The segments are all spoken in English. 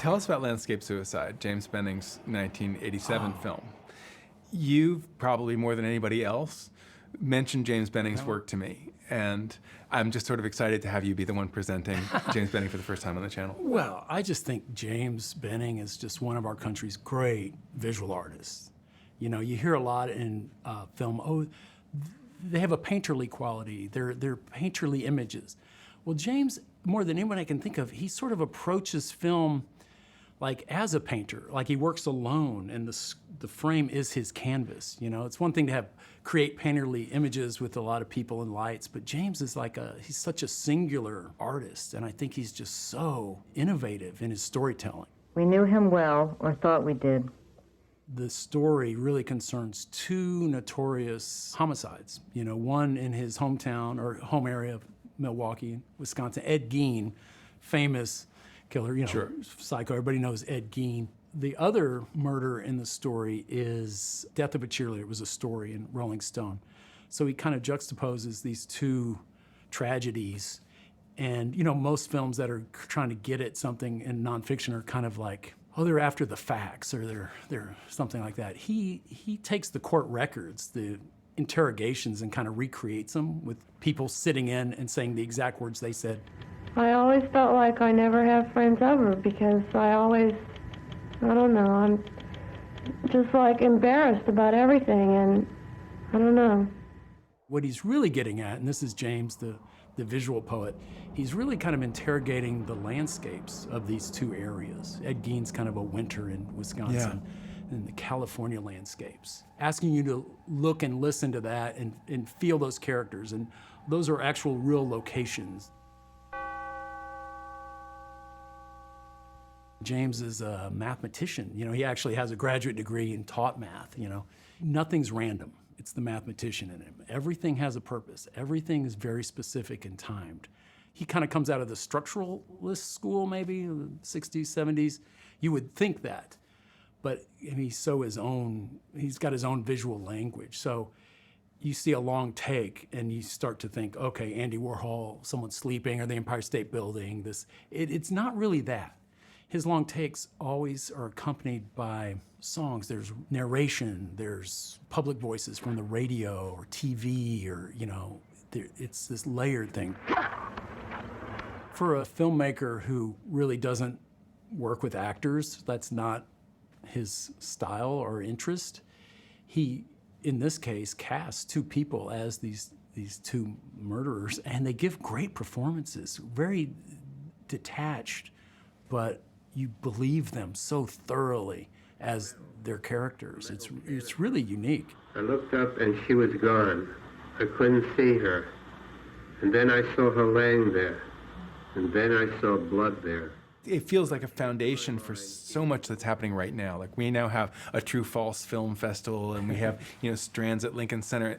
Tell us about Landscape Suicide, James Benning's 1987 film. You've probably more than anybody else mentioned James Benning's work to me, and I'm just sort of excited to have you be the one presenting James Benning for the first time on the channel. Well, I just think James Benning is just one of our country's great visual artists. You know, you hear a lot in film, oh, they have a painterly quality, they're painterly images. Well, James, more than anyone I can think of, he sort of approaches film like as a painter, like he works alone and the frame is his canvas. You know, it's one thing to create painterly images with a lot of people and lights, but James is he's such a singular artist, and I think he's just so innovative in his storytelling. We knew him well, or thought we did. The story really concerns two notorious homicides. You know, one in his hometown or home area of Milwaukee, Wisconsin, Ed Gein, famous killer, you know, Sure. psycho, everybody knows Ed Gein. The other murder in the story is Death of a Cheerleader. It was a story in Rolling Stone. So he kind of juxtaposes these two tragedies. And, you know, most films that are trying to get at something in nonfiction are kind of like, oh, they're after the facts, or they're something like that. He takes the court records, the interrogations, and kind of recreates them with people sitting in and saying the exact words they said. I always felt like I never have friends over because I don't know, I'm just like embarrassed about everything, and I don't know. What he's really getting at, and this is James, the visual poet, he's really kind of interrogating the landscapes of these two areas. Ed Gein's kind of a winter in Wisconsin, and the California landscapes. Asking you to look and listen to that and feel those characters, and those are actual real locations. James is a mathematician. You know, he actually has a graduate degree and taught math, you know. Nothing's random. It's the mathematician in him. Everything has a purpose. Everything is very specific and timed. He kind of comes out of the structuralist school, maybe, the 60s, 70s. You would think that. But he's got his own visual language. So you see a long take and you start to think, okay, Andy Warhol, someone's sleeping, or the Empire State Building, it's not really that. His long takes always are accompanied by songs. There's narration, there's public voices from the radio or TV, or, you know, it's this layered thing. For a filmmaker who really doesn't work with actors, that's not his style or interest, he, in this case, casts two people as these two murderers, and they give great performances, very detached, but you believe them so thoroughly as their characters. It's really unique. I looked up and she was gone. I couldn't see her. And then I saw her laying there. And then I saw blood there. It feels like a foundation for so much that's happening right now. Like, we now have a True False Film Festival, and we have, you know, strands at Lincoln Center.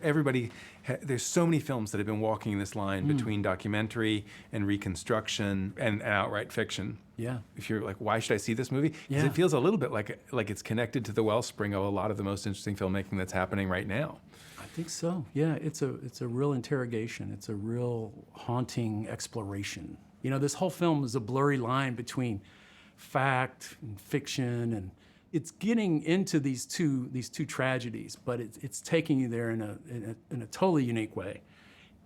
There's so many films that have been walking this line between documentary and reconstruction and outright fiction. Yeah. If you're like, why should I see this movie? Because it feels a little bit like it's connected to the wellspring of a lot of the most interesting filmmaking that's happening right now. I think so. Yeah, it's a real interrogation. It's a real haunting exploration. You know, this whole film is a blurry line between fact and fiction, and it's getting into these two tragedies, but it's taking you there in a totally unique way.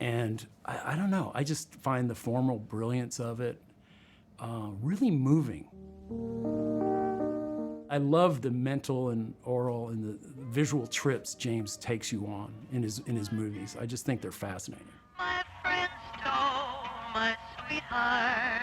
And I don't know, I just find the formal brilliance of it really moving. I love the mental and oral and the visual trips James takes you on in his movies. I just think they're fascinating. My friend stole my sweetheart.